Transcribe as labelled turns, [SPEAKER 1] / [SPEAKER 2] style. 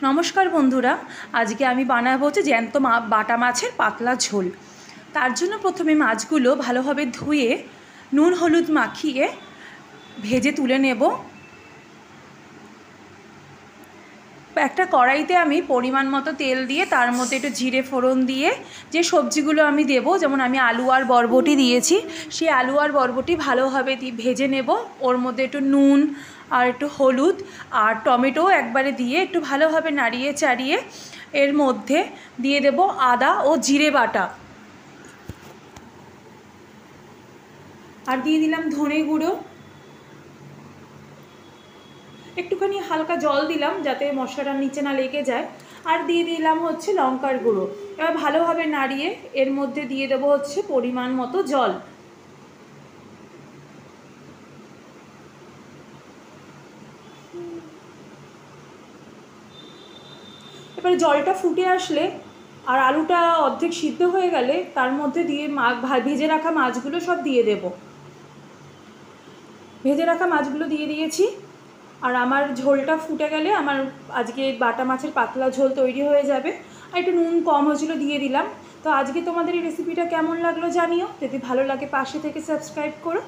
[SPEAKER 1] নমস্কার বন্ধুরা, আজকে আমি বানাবো হচ্ছে জ্যান্ত বাটা মাছের পাতলা ঝোল। তার জন্য প্রথমে মাছগুলো ভালোভাবে ধুয়ে নুন হলুদ মাখিয়ে ভেজে তুলে নেব। একটা কড়াইতে আমি পরিমাণ মতো তেল দিয়ে তার মধ্যে একটু জিরে ফোড়ন দিয়ে যে সবজিগুলো আমি দেবো, যেমন আমি আলু আর বরবটি দিয়েছি, সেই আলু আর বরবটি ভালোভাবে ভেজে নেব। ওর মধ্যে একটু নুন আর একটু হলুদ আর টমেটো একবারে দিয়ে একটু ভালোভাবে নাড়িয়ে চাড়িয়ে এর মধ্যে দিয়ে দেব আদা ও জিরে বাটা, আর দিয়ে দিলাম ধনে গুঁড়ো, একটুখানি হালকা জল দিলাম যাতে মশলাটার নিচে না লেগে যায়, আর দিয়ে দিলাম হচ্ছে লঙ্কার গুঁড়ো। এবার ভালোভাবে নাড়িয়ে এর মধ্যে দিয়ে দেবো হচ্ছে পরিমাণ মতো জল। এবারে জলটা ফুটে আসলে আর আলুটা অর্ধেক সিদ্ধ হয়ে গেলে তার মধ্যে দিয়ে ভেজে রাখা মাছগুলো সব দিয়ে দেব। ভেজে রাখা মাছগুলো দিয়ে দিয়েছি, আর আমার ঝোলটা ফুটে গেলে আমার আজকে বাটা মাছের পাতলা ঝোল তৈরি হয়ে যাবে। আর একটু নুন কম হয়েছিল দিয়ে দিলাম। তো আজকে তোমাদের এই রেসিপিটা কেমন লাগলো জানিও, যদি ভালো লাগে পাশে থেকে সাবস্ক্রাইব করো।